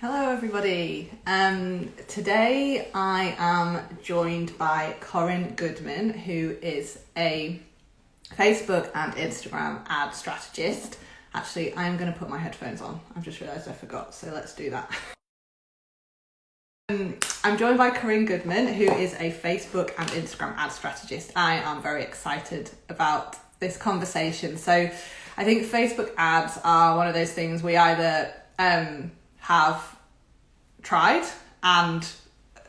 Hello, everybody. Today I am joined by Corinne Goodman, who is a Facebook and Instagram ad strategist. Actually, I am going to put my headphones on. I've just realised I forgot, so let's do that. I'm joined by Corinne Goodman, who is a Facebook and Instagram ad strategist. I am very excited about this conversation. So I think Facebook ads are one of those things we either have tried and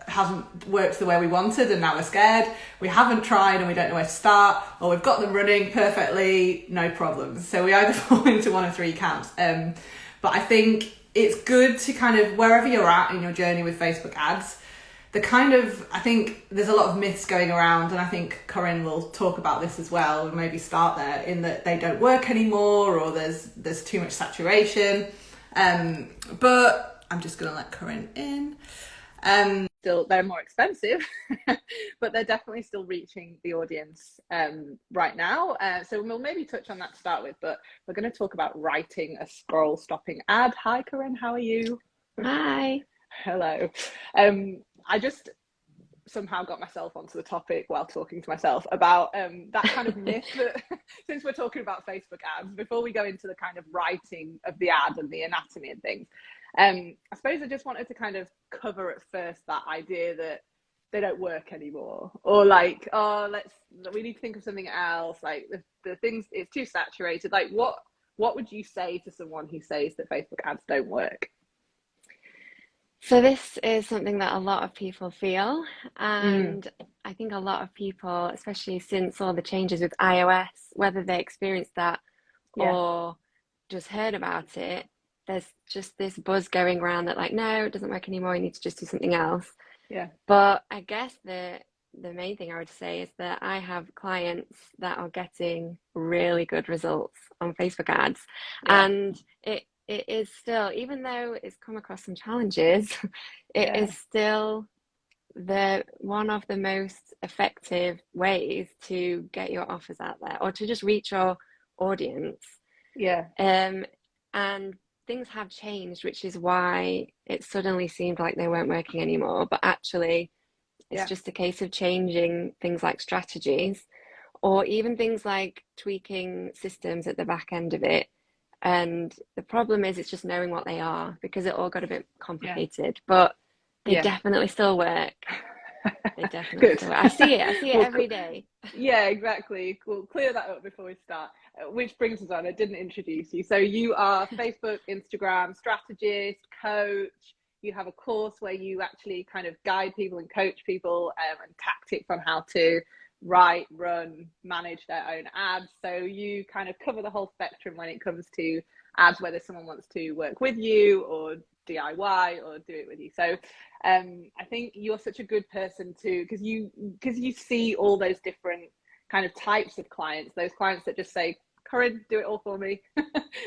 hasn't worked the way we wanted and now we're scared. We haven't tried and we don't know where to start, or we've got them running perfectly, no problems. So we either fall into one of three camps. But I think it's good to kind of, wherever you're at in your journey with Facebook ads, I think there's a lot of myths going around, and I think Corinne will talk about this as well, and maybe start there, in that they don't work anymore, or there's too much saturation. But I'm just going to let Corinne in. Still, they're more expensive, but they're definitely still reaching the audience right now. So we'll maybe touch on that to start with, but we're going to talk about writing a scroll stopping ad. Hi, Corinne, how are you? Hi. Hello. I just somehow got myself onto the topic while talking to myself about that kind of myth that since we're talking about Facebook ads, before we go into the kind of writing of the ad and the anatomy and things, I suppose I just wanted to kind of cover at first that idea that they don't work anymore, or like, we need to think of something else, like the things, it's too saturated. Like what would you say to someone who says that Facebook ads don't work? So this is something that a lot of people feel, and I think a lot of people, especially since all the changes with iOS, whether they experienced that Yeah. or just heard about it, there's just this buzz going around that like, no, it doesn't work anymore, you need to just do something else. Yeah. But I guess the main thing I would say is that I have clients that are getting really good results on Facebook ads, and it is still, even though it's come across some challenges, it is still the one of the most effective ways to get your offers out there or to just reach your audience. Yeah. And things have changed, which is why it suddenly seemed like they weren't working anymore. But actually, it's just a case of changing things like strategies, or even things like tweaking systems at the back end of it. And the problem is it's just knowing what they are, because it all got a bit complicated, but they definitely still work. They definitely Good. still work. I see it Well, every day. Yeah, exactly. We'll clear that up before we start. Which brings us on, I didn't introduce you. So you are Facebook, Instagram strategist, coach. You have a course where you actually kind of guide people and coach people and tactics on how to write, run, manage their own ads. So you kind of cover the whole spectrum when it comes to ads, whether someone wants to work with you or DIY or do it with you. So I think you're such a good person to, because you see all those different kind of types of clients, those clients that just say, Corinne, do it all for me,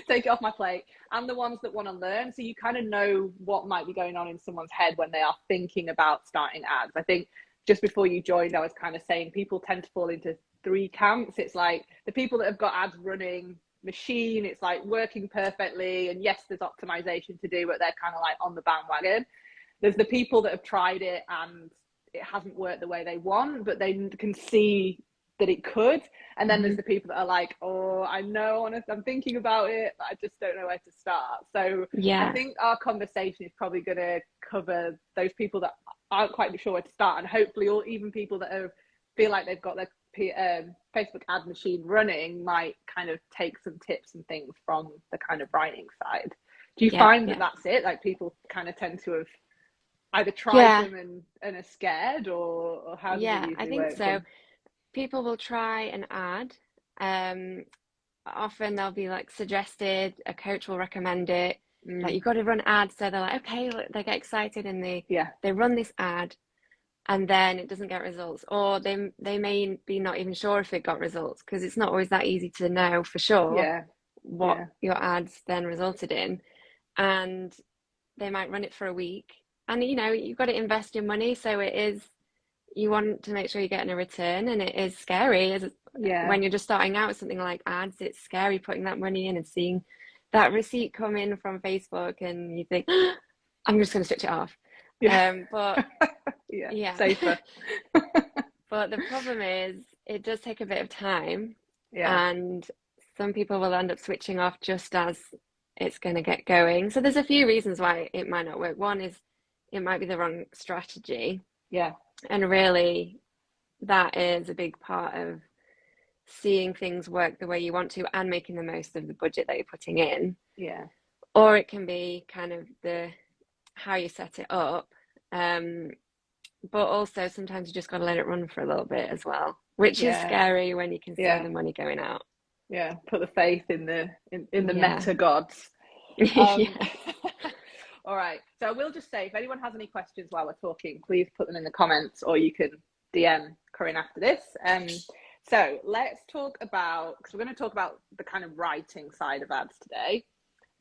take it off my plate, and the ones that want to learn. So you kind of know what might be going on in someone's head when they are thinking about starting ads. I think just before you joined, I was kind of saying people tend to fall into three camps. It's like the people that have got ads running machine, it's like working perfectly, and yes, there's optimization to do, but they're kind of like on the bandwagon. There's the people that have tried it and it hasn't worked the way they want, but they can see that it could. And then there's the people that are like, oh, I know, honestly, I'm thinking about it, but I just don't know where to start. So I think our conversation is probably going to cover those people that aren't quite sure where to start, and hopefully, or even people that feel like they've got their Facebook ad machine running might kind of take some tips and things from the kind of writing side. Do you find that that's it? Like people kind of tend to have either tried them and are scared, or how does it usually I think work? so. People will try an ad. Often they'll be like suggested, a coach will recommend it. Like you've got to run ads. So they're like, okay, they get excited and they run this ad, and then it doesn't get results, or they may be not even sure if it got results, because it's not always that easy to know for sure what your ads then resulted in. And they might run it for a week, and you've got to invest your money, so it is, you want to make sure you're getting a return, and it is scary when you're just starting out with something like ads. It's scary putting that money in and seeing that receipt come in from Facebook, and you think, I'm just going to switch it off. But yeah, safer. But the problem is it does take a bit of time, yeah, and some people will end up switching off just as it's going to get going. So there's a few reasons why it might not work. One is it might be the wrong strategy. Yeah. And really that is a big part of seeing things work the way you want to and making the most of the budget that you're putting in. Yeah. Or it can be kind of the how you set it up. But also sometimes you just got to let it run for a little bit as well, which is scary when you can see the money going out. Yeah, put the faith in the meta gods. All right. So I will just say, if anyone has any questions while we're talking, please put them in the comments, or you can DM Corinne after this. So let's talk about, because we're going to talk about the kind of writing side of ads today.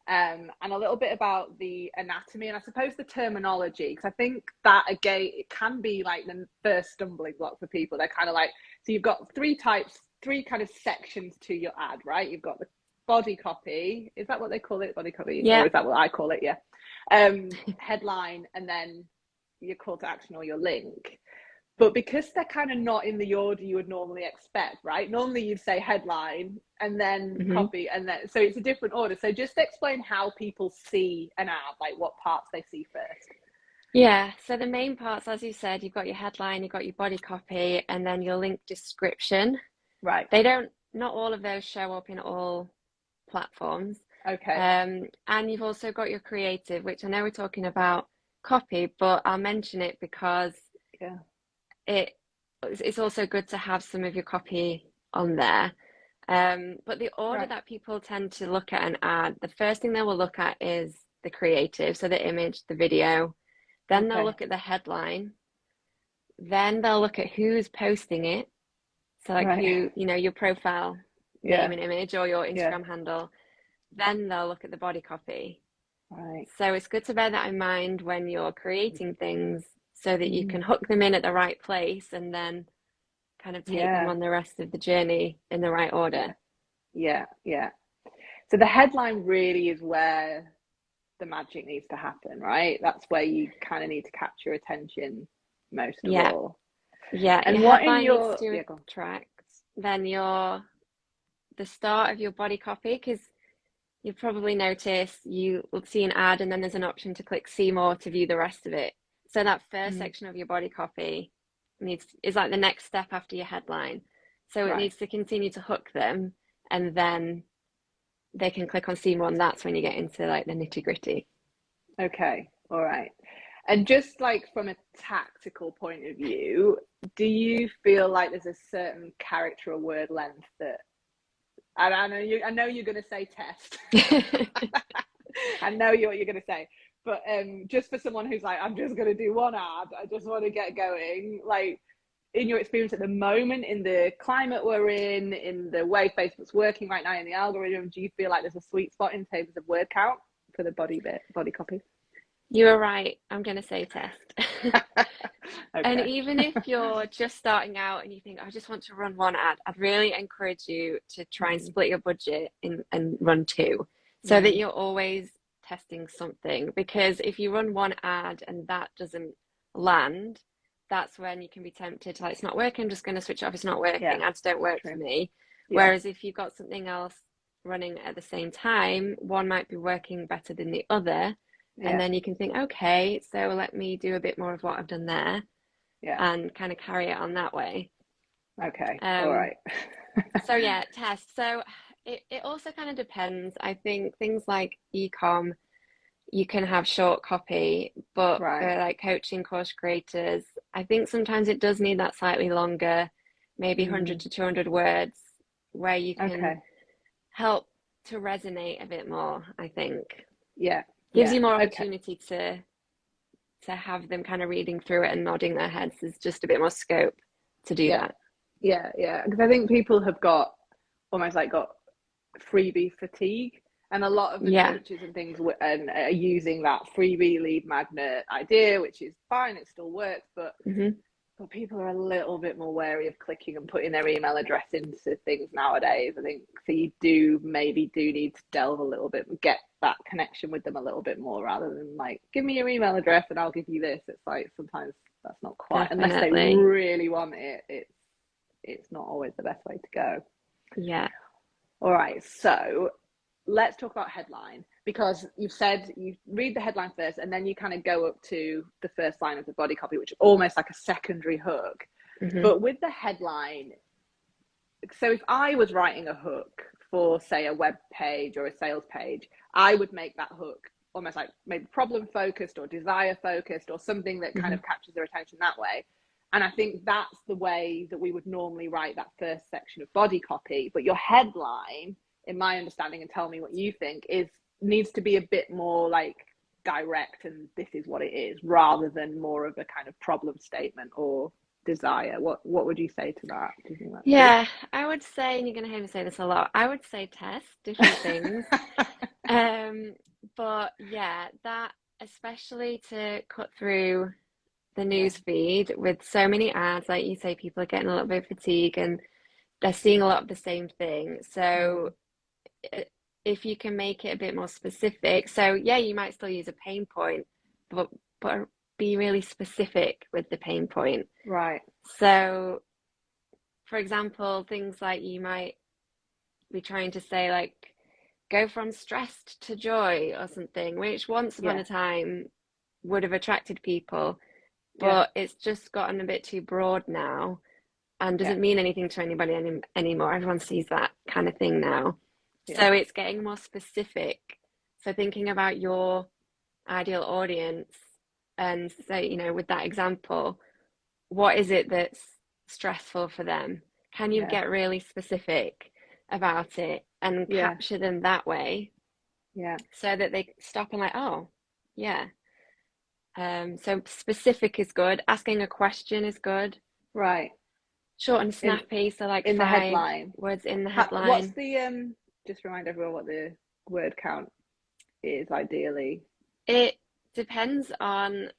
And a little bit about the anatomy and I suppose the terminology, because I think that again it can be like the first stumbling block for people. They're kind of like, so you've got three kind of sections to your ad, right? You've got the body copy, is that what they call it, body copy? Yeah. Or is that what I call it? Headline, and then your call to action or your link. But because they're kind of not in the order you would normally expect, right? Normally you'd say headline and then copy, and then so it's a different order. So just explain how people see an ad, like what parts they see first. Yeah, so the main parts, as you said, you've got your headline, you've got your body copy, and then your link description. Right. Not all of those show up in all platforms. Okay. And you've also got your creative, which I know we're talking about copy, but I'll mention it because it's also good to have some of your copy on there. But the order that people tend to look at an ad, the first thing they will look at is the creative, so the image, the video. Then they'll look at the headline. Then they'll look at who's posting it. So like who, your profile name and image or your Instagram handle. Then they'll look at the body copy. Right. So it's good to bear that in mind when you're creating things so that you can hook them in at the right place and then kind of take them on the rest of the journey in the right order. Yeah. So the headline really is where the magic needs to happen, right? That's where you kind of need to capture attention most of all. Yeah, and what in your needs to attract then the start of your body copy, because you've probably noticed you will see an ad and then there's an option to click see more to view the rest of it. So that first section of your body copy is like the next step after your headline. So it needs to continue to hook them, and then they can click on see more, and that's when you get into like the nitty gritty. Okay, all right. And just like from a tactical point of view, do you feel like there's a certain character or word length that, I know you're going to say test. I know what you're going to say, but just for someone who's like, I'm just going to do one ad, I just want to get going, like in your experience at the moment, in the climate we're in the way Facebook's working right now, in the algorithm, do you feel like there's a sweet spot in terms of word count for the body copy? You were right. I'm going to say test. And even if you're just starting out and you think, I just want to run one ad, I'd really encourage you to try and split your budget and run two, so that you're always testing something. Because if you run one ad and that doesn't land, that's when you can be tempted to, like, it's not working, I'm just going to switch it off, it's not working, ads don't work for me. Whereas if you've got something else running at the same time, one might be working better than the other. And then you can think, okay, so let me do a bit more of what I've done there and kind of carry it on that way. Okay, all right. So test. So it also kind of depends. I think things like e-com, you can have short copy, but for like coaching course creators, I think sometimes it does need that slightly longer, maybe 100 to 200 words, where you can help to resonate a bit more, I think. Gives you more opportunity to have them kind of reading through it and nodding their heads. There's just a bit more scope to do that. Because I think people have got freebie fatigue, and a lot of the coaches and things are using that freebie lead magnet idea, which is fine, it still works, but but people are a little bit more wary of clicking and putting their email address into things nowadays. I think so. You do need to delve a little bit and get that connection with them a little bit more, rather than like, give me your email address and I'll give you this. It's like sometimes that's not quite, Definitely. unless they really want it. It's not always the best way to go. Yeah. All right. So let's talk about headline, because you've said you read the headline first and then you kind of go up to the first line of the body copy, which is almost like a secondary hook. Mm-hmm. But with the headline, so if I was writing a hook for, say, a web page or a sales page, I would make that hook almost like maybe problem focused or desire focused, or something that kind of captures their attention that way. And I think that's the way that we would normally write that first section of body copy. But your headline, in my understanding, and tell me what you think, needs to be a bit more like direct and this is what it is, rather than more of a kind of problem statement or desire. What would you say to that? Do you think that's good? I would say, and you're going to hear me say this a lot, I would say test different things. But yeah, that, especially to cut through the news feed with so many ads, like you say, people are getting a little bit fatigued and they're seeing a lot of the same thing. So if you can make it a bit more specific, so yeah, you might still use a pain point, but be really specific with the pain point. Right. So for example, things like you might be trying to say, like, go from stressed to joy or something, which once upon a time would have attracted people, but it's just gotten a bit too broad now and doesn't mean anything to anybody anymore. Everyone sees that kind of thing now. So it's getting more specific. So thinking about your ideal audience, and say, you know, with that example, what is it that's stressful for them? Can you get really specific about it and capture them that way? So that they stop and like, oh, yeah. So specific is good. Asking a question is good. Right. Short and snappy. So like in 5 the headline. words in the headline. What's the just remind everyone what the word count is ideally? It depends on,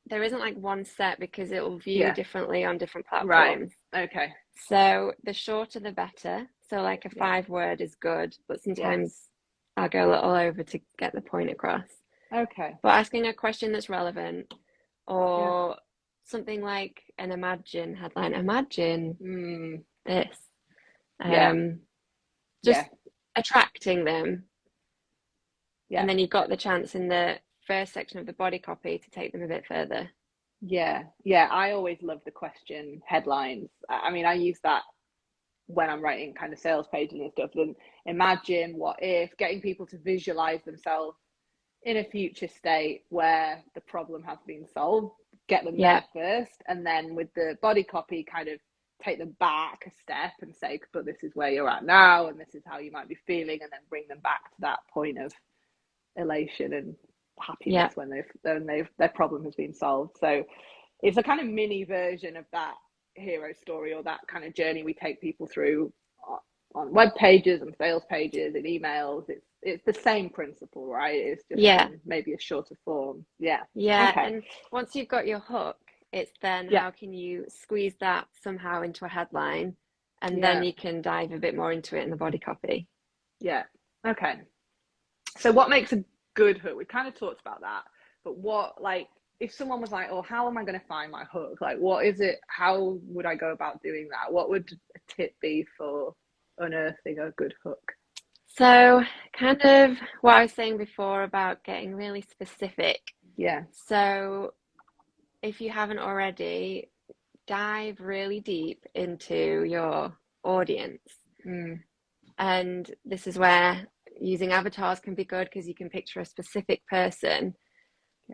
there isn't like one set, because it will view differently on different platforms. Right. Okay. So the shorter the better. So like a 5 word is good, but sometimes I'll go a little over to get the point across. Okay. But asking a question that's relevant, or something like an imagine headline. Imagine this. Just attracting them. And then you've got the chance in the first section of the body copy to take them a bit further. Yeah. I always love the question headlines. I mean, I use that when I'm writing kind of sales pages and stuff. And imagine, what if, getting people to visualize themselves in a future state where the problem has been solved, get them there first, and then with the body copy kind of take them back a step and say, but this is where you're at now and this is how you might be feeling, and then bring them back to that point of elation and happiness when their problem has been solved. So it's a kind of mini version of that hero story, or that kind of journey we take people through on web pages and sales pages and emails. It's the same principle, right? It's just maybe a shorter form. Okay. And once you've got your hook, it's then how can you squeeze that somehow into a headline, and then you can dive a bit more into it in the body copy. Okay. So what makes a good hook? We kind of talked about that, but what, like, if someone was like, oh, how am I going to find my hook? Like, what is it? How would I go about doing that? What would a tip be for unearthing a good hook? So kind of what I was saying before about getting really specific. So if you haven't already, dive really deep into your audience. And this is where using avatars can be good, because you can picture a specific person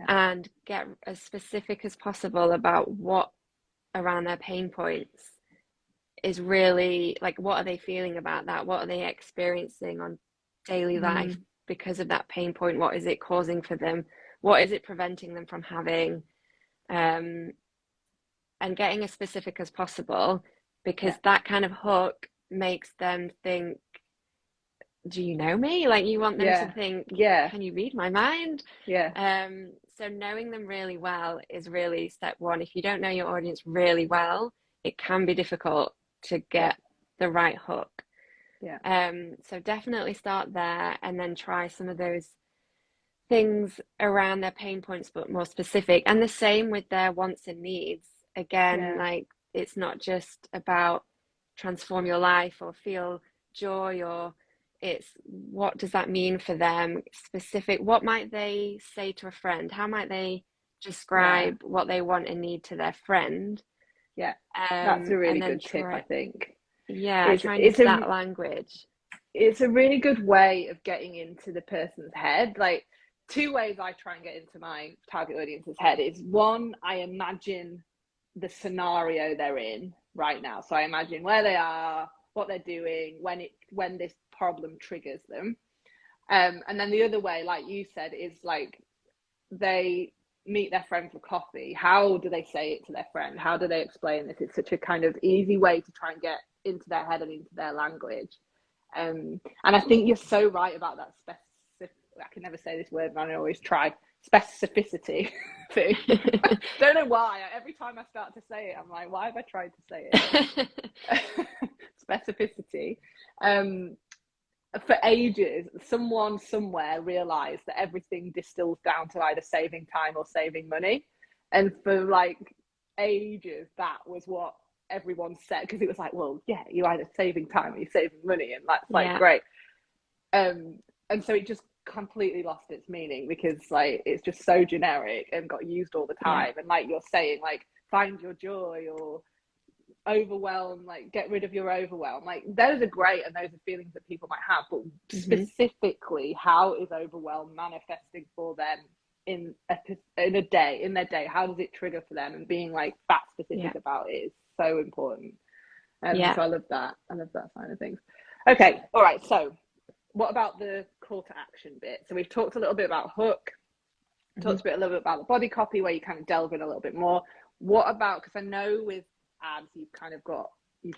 and get as specific as possible about what around their pain points is really, like, what are they feeling about that? What are they experiencing on daily life because of that pain point? What is it causing for them? What is it preventing them from having? And getting as specific as possible, because that kind of hook makes them think do you know me? Like, you want them to think, can you read my mind? So knowing them really well is really step one. If you don't know your audience really well, it can be difficult to get the right hook. So definitely start there, and then try some of those things around their pain points, but more specific. And the same with their wants and needs. Again, like, it's not just about transform your life or feel joy, or it's what does that mean for them, specific. What might they say to a friend? How might they describe what they want and need to their friend? That's a really good tip, I think. Try and use that language. It's a really good way of getting into the person's head. Like, two ways I try and get into my target audience's head is, one, I imagine the scenario they're in right now. So I imagine where they are, what they're doing, when this problem triggers them. And then the other way, like you said, is like they meet their friend for coffee. How do they say it to their friend? How do they explain this? It's such a kind of easy way to try and get into their head and into their language. And I think you're so right about that I can never say this word, and I always try. Specificity thing. Don't know why. Every time I start to say it, I'm like, why have I tried to say it? Specificity. For ages, someone somewhere realized that everything distills down to either saving time or saving money. And for like ages, that was what everyone said, because it was like, well, yeah, you're either saving time or you're saving money, and that's like great. And so it just completely lost its meaning, because like it's just so generic and got used all the time. And like you're saying, like, find your joy or overwhelm, like get rid of your overwhelm, like those are great, and those are feelings that people might have, but specifically, how is overwhelm manifesting for them in their day? How does it trigger for them? And being like that specific about it is so important. So I love that side of things. Okay, all right, so what about the call to action bit? So we've talked a little bit about hook, talked a little bit about the body copy, where you kind of delve in a little bit more. What about, because I know with ads you've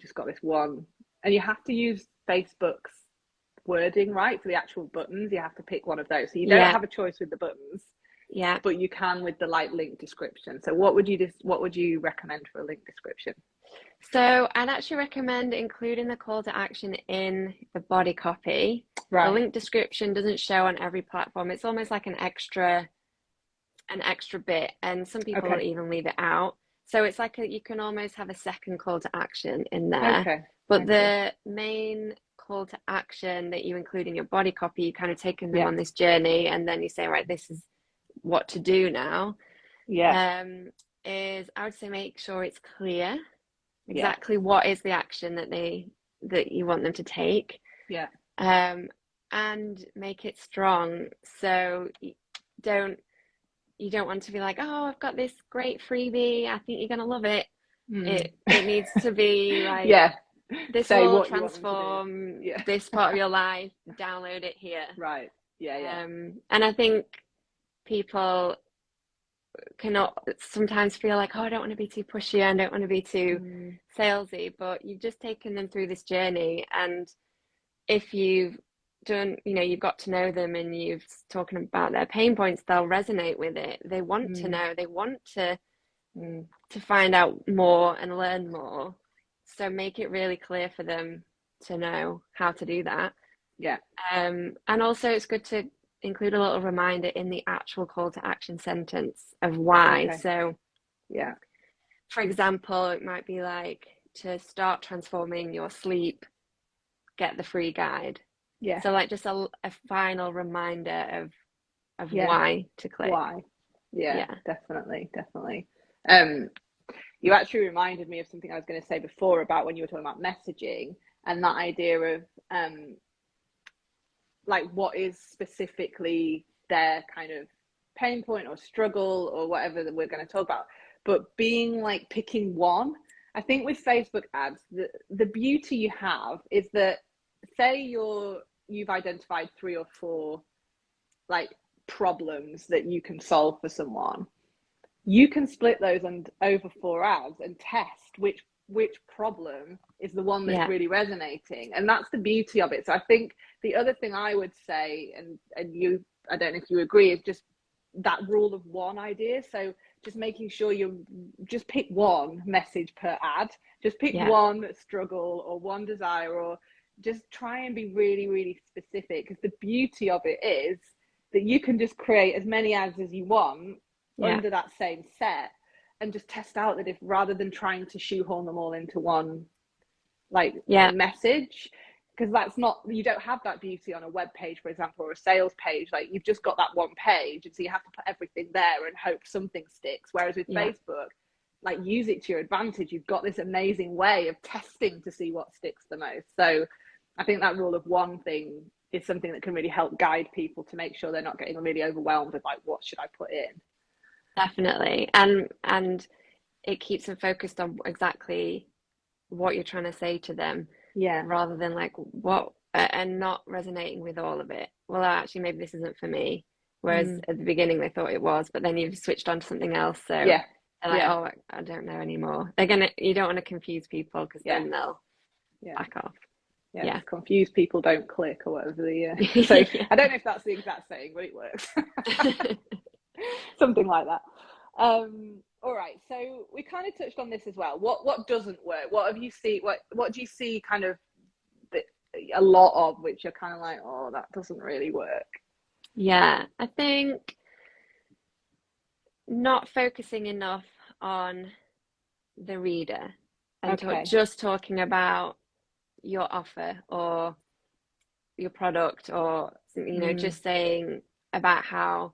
just got this one, and you have to use Facebook's wording, right? For the actual buttons, you have to pick one of those. So you don't have a choice with the buttons, but you can with the like link description. So what would you recommend for a link description? So I'd actually recommend including the call to action in the body copy. The link description doesn't show on every platform. It's almost like an extra bit, and some people will even leave it out. So it's like you can almost have a second call to action in there. But the main call to action that you include in your body copy, you kind of taking them on this journey, and then you say, right, this is what to do now. Is, I would say, make sure it's clear exactly what is the action that you want them to take. And make it strong. So you don't want to be like, oh, I've got this great freebie, I think you're gonna love it. It needs to be like, this will transform this part of your life, download it here. And I think people cannot sometimes feel like, oh, I don't want to be too pushy, I don't want to be too salesy, but you've just taken them through this journey, and if you've done, you've got to know them and you've talking about their pain points, they'll resonate with it. They want to know, they want to find out more and learn more. So make it really clear for them to know how to do that. And also it's good to include a little reminder in the actual call to action sentence of why. So for example, it might be like, to start transforming your sleep, get the free guide. So like just a final reminder of why to click. Definitely. You actually reminded me of something I was going to say before about when you were talking about messaging, and that idea of like what is specifically their kind of pain point or struggle or whatever that we're going to talk about, but being like picking one. I think with Facebook ads, the beauty you have is that, say you've identified 3 or 4 like problems that you can solve for someone, you can split those over 4 ads and test which problem is the one that's really resonating. And that's the beauty of it. So I think the other thing I would say, and you, I don't know if you agree, is just that rule of one idea. So just making sure you just pick one message per ad, just pick one struggle or one desire, or just try and be really, really specific. Because the beauty of it is that you can just create as many ads as you want under that same set, and just test out that, if rather than trying to shoehorn them all into one message, because that's not, you don't have that beauty on a web page, for example, or a sales page. Like, you've just got that one page, and so you have to put everything there and hope something sticks. Whereas with Facebook, like, use it to your advantage. You've got this amazing way of testing to see what sticks the most. So I think that rule of one thing is something that can really help guide people to make sure they're not getting really overwhelmed with, like, what should I put in? Definitely. And it keeps them focused on exactly what you're trying to say to them, rather than like what, and not resonating with all of it. Well, actually, maybe this isn't for me. Whereas at the beginning they thought it was, but then you've switched on to something else. So they're like, oh, I don't know anymore. You don't want to confuse people, because then they'll back off. Confused people don't click, or whatever the so I don't know if that's the exact saying, but it works. Something like that. All right, so we kind of touched on this as well. What doesn't work? What have you seen? What do you see kind of a lot of, which you're kind of like, oh, that doesn't really work? I think not focusing enough on the reader, and just talking about your offer or your product, or just saying about how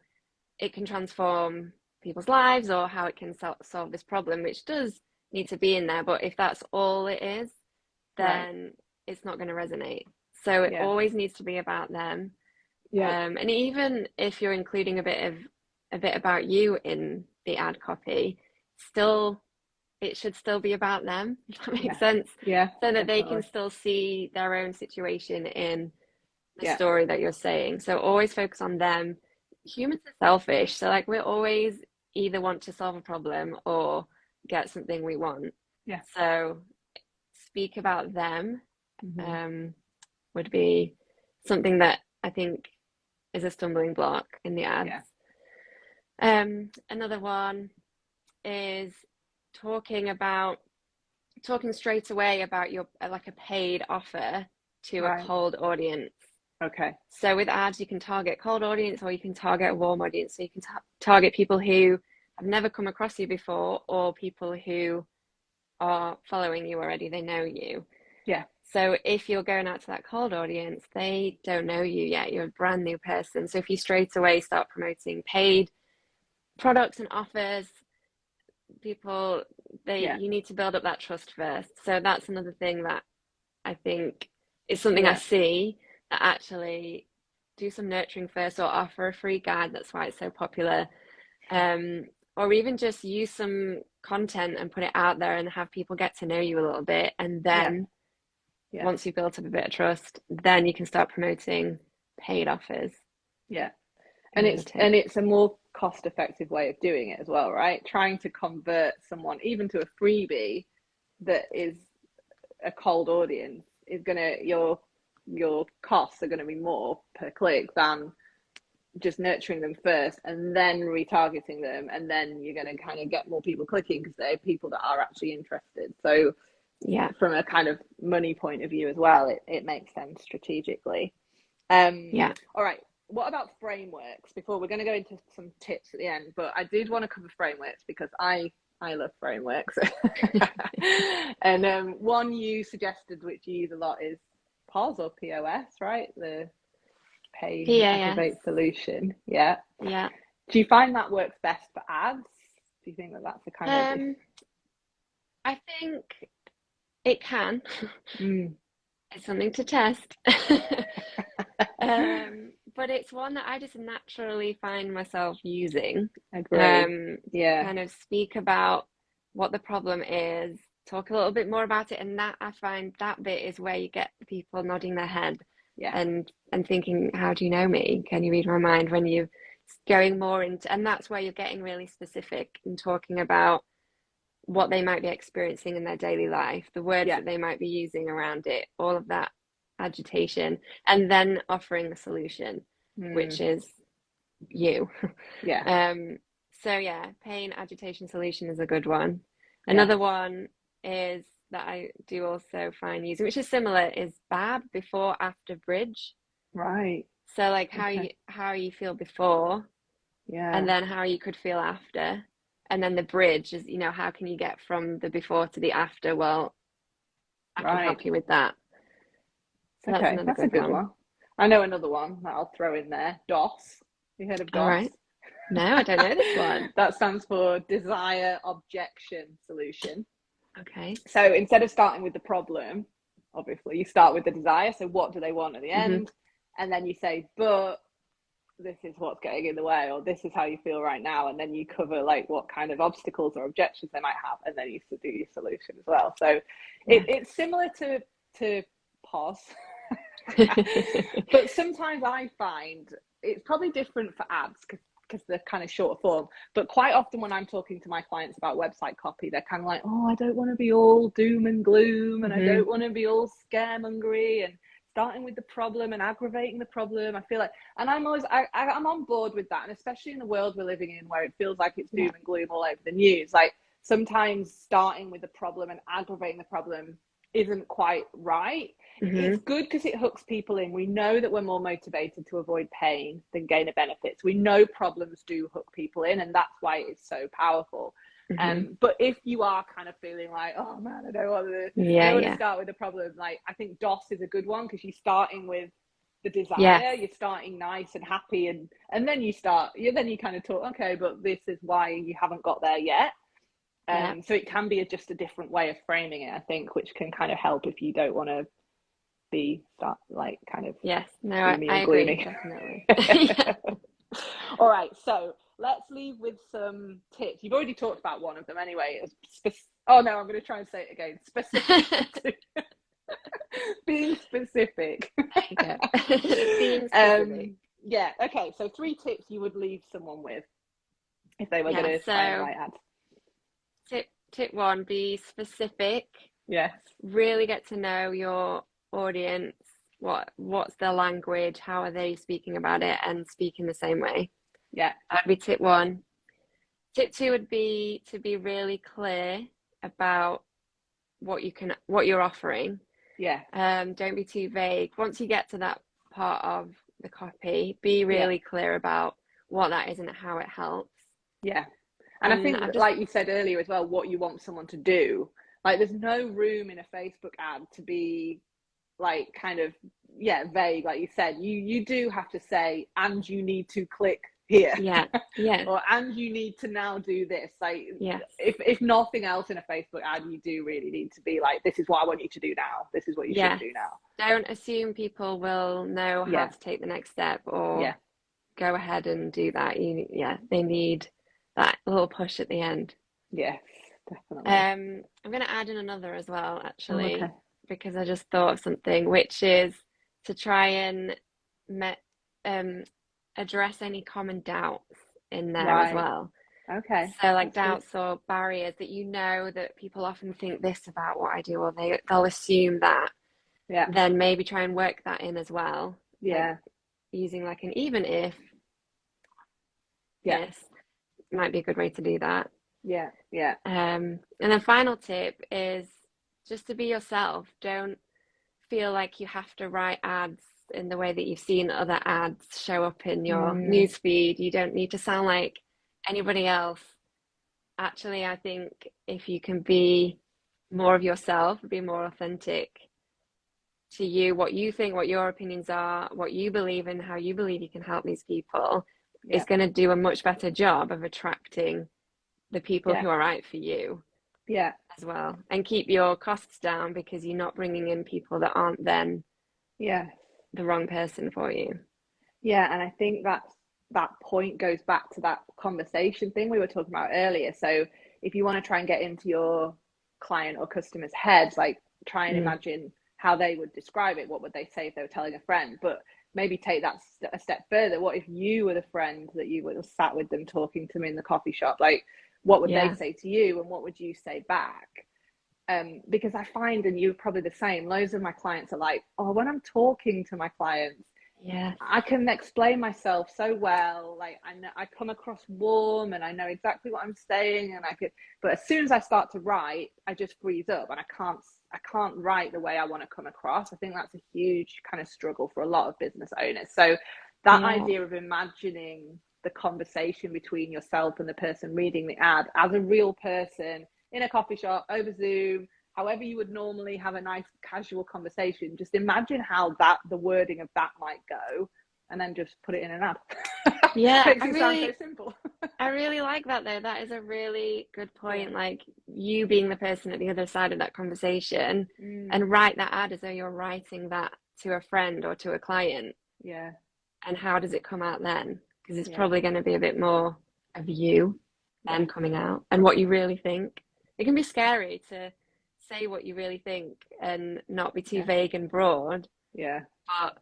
it can transform people's lives, or how it can solve this problem, which does need to be in there. But if that's all it is, then it's not going to resonate. So it always needs to be about them. And even if you're including a bit about you in the ad copy, it should still be about them, if that makes sense. So that they can still see their own situation in the story that you're saying. So always focus on them. Humans are selfish, so like, we always either want to solve a problem or get something we want. So speak about them would be something that I think is a stumbling block in the ads. Another one is talking straight away about your like a paid offer to a cold audience. So with ads, you can target cold audience, or you can target a warm audience. So you can target people who have never come across you before, or people who are following you already, they know you. So if you're going out to that cold audience, they don't know you yet, you're a brand new person. So if you straight away start promoting paid products and offers, people, you need to build up that trust first. So that's another thing that I think is something I see, that actually do some nurturing first, or offer a free guide. That's why it's so popular. Or even just use some content and put it out there and have people get to know you a little bit. And then once you've built up a bit of trust, then you can start promoting paid offers. And it's a more cost-effective way of doing it as well, right? Trying to convert someone even to a freebie that is a cold audience is gonna, your costs are going to be more per click than just nurturing them first and then retargeting them, and then you're going to kind of get more people clicking because they're people that are actually interested. So from a kind of money point of view as well, it makes sense strategically. All right, what about frameworks? Before, we're going to go into some tips at the end, but I did want to cover frameworks because I love frameworks. And one you suggested, which you use a lot, is POS or POS, right? The pay activate solution. Do you find that works best for ads? Do you think that that's the kind of... I think it can. It's something to test. But it's one that I just naturally find myself using. Kind of speak about what the problem is, talk a little bit more about it, and that, I find that bit is where you get people nodding their head and thinking, how do you know me? Can you read my mind? When you're going more into, and that's where you're getting really specific and talking about what they might be experiencing in their daily life, the words that they might be using around it, all of that agitation, and then offering the solution, which is you. So yeah, pain, agitation, solution is a good one. Another one is that I do also find using, which is similar, is BAB, before after bridge. Right. So like how you feel before, and then how you could feel after. And then the bridge is, you know, how can you get from the before to the after? Well, I can help you with that. So that's a good one. I know another one that I'll throw in there. DOS. You heard of DOS? All right. No, I don't know this one. That stands for desire, objection, solution. Okay. So instead of starting with the problem, obviously you start with the desire. So what do they want at the end? And then you say, but this is what's getting in the way, or this is how you feel right now. And then you cover like what kind of obstacles or objections they might have. And then you do your solution as well. So it's similar to POS. But sometimes I find it's probably different for ads because they're kind of short form. But quite often when I'm talking to my clients about website copy, they're kind of like, oh, I don't want to be all doom and gloom, and I don't want to be all scaremongery and starting with the problem and aggravating the problem. I feel like, and I'm always, I'm on board with that. And especially in the world we're living in where it feels like it's doom and gloom all over the news, like sometimes starting with the problem and aggravating the problem isn't quite right. It's good because it hooks people in. We know that we're more motivated to avoid pain than gain a benefits. We know problems do hook people in, and that's why it's so powerful. But if you are kind of feeling like, oh man, I don't want to start with the problem, like I think DOS is a good one because you're starting with the desire, you're starting nice and happy, and then you kind of talk, okay, but this is why you haven't got there yet. So it can be just a different way of framing it, I think, which can kind of help if you don't want to be like kind of I agree, definitely. All right, so let's leave with some tips. You've already talked about one of them anyway. I'm going to try and say it again. Specific. Being specific. Being specific. Okay, so 3 tips you would leave someone with if they were going to try and write ads. Tip 1, be specific. Yes. Really get to know your audience. What's their language? How are they speaking about it? And speak in the same way. Yeah. That'd be tip 1. Tip 2 would be to be really clear about what you're offering. Yeah. Don't be too vague. Once you get to that part of the copy, be really clear about what that is and how it helps. Yeah. And I think, like you said earlier as well, what you want someone to do. Like, there's no room in a Facebook ad to be like kind of vague, like you said. You do have to say, and you need to click here. Or and you need to now do this. Like, if nothing else in a Facebook ad, you do really need to be like, this is what I want you to do now. This is what you should do now. Don't assume people will know how to take the next step or go ahead and do that. They need that little push at the end. Yes, definitely. I'm going to add in another as well, actually, because I just thought of something, which is to try and address any common doubts in there as well. Okay. So like doubts or barriers that that people often think this about what I do, or they'll assume that. Yeah. Then maybe try and work that in as well. Yeah. Like using like an even if. Yeah. This might be a good way to do that. Yeah. Yeah. And then final tip is just to be yourself. Don't feel like you have to write ads in the way that you've seen other ads show up in your newsfeed. You don't need to sound like anybody else. Actually, I think if you can be more of yourself, be more authentic to you, what you think, what your opinions are, what you believe in, how you believe you can help these people, is going to do a much better job of attracting the people who are right for you. Yeah. As well. And keep your costs down because you're not bringing in people that aren't then the wrong person for you. Yeah, and I think that point goes back to that conversation thing we were talking about earlier. So if you want to try and get into your client or customer's heads, like try and imagine how they would describe it. What would they say if they were telling a friend? But maybe take that a step further. What if you were the friend that you would have sat with them talking to them in the coffee shop? Like, what would they say to you, and what would you say back? Because I find, and you're probably the same, loads of my clients are like, oh, when I'm talking to my clients, I can explain myself so well, like I know I come across warm and I know exactly what I'm saying, and but as soon as I start to write, I just freeze up and I can't write the way I want to come across. I think that's a huge kind of struggle for a lot of business owners. So that idea of imagining the conversation between yourself and the person reading the ad as a real person in a coffee shop, over Zoom, however you would normally have a nice casual conversation, just imagine how the wording of that might go, and then just put it in an ad. Makes it sound so simple. I really like that though. That is a really good point. Like you being the person at the other side of that conversation, and write that ad as though you're writing that to a friend or to a client. Yeah. And how does it come out then? Because it's probably going to be a bit more of you then coming out and what you really think. It can be scary to say what you really think and not be too vague and broad. Yeah. But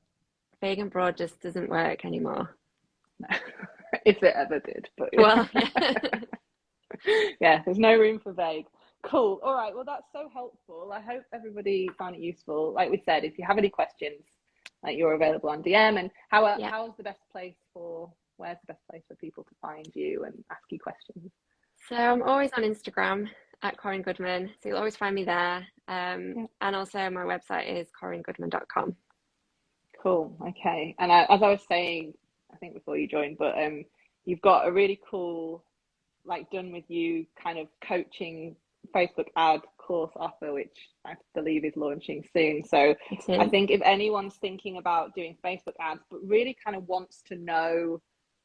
vague and broad just doesn't work anymore. If it ever did. But there's no room for vague. Cool. All right. Well, that's so helpful. I hope everybody found it useful. Like we said, if you have any questions, like you're available on DM. And where's the best place for people to find you and ask you questions? So I'm always on Instagram at Corinne Goodman, so you'll always find me there. And also my website is corinnegoodman.com. Cool. Okay. And as I was saying, I think before you joined, but you've got a really cool, like, done with you kind of coaching Facebook ad course offer, which I believe is launching soon. So I think if anyone's thinking about doing Facebook ads, but really kind of wants to know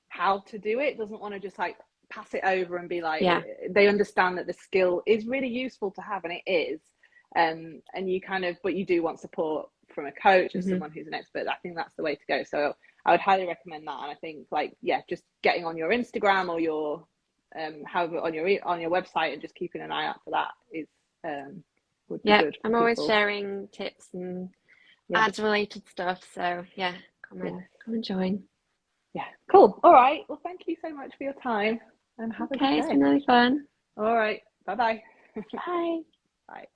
how to do it, doesn't want to just like pass it over and be like, they understand that the skill is really useful to have, and it is. And you kind of, but you do want support from a coach or someone who's an expert. I think that's the way to go. So I would highly recommend that. And I think just getting on your Instagram or your however on your website and just keeping an eye out for that is would be good. I'm always sharing tips and ads related stuff. So come and join. Yeah, cool. All right. Well, thank you so much for your time and have a good day. It's been really fun. All right. Bye-bye. Bye. Bye.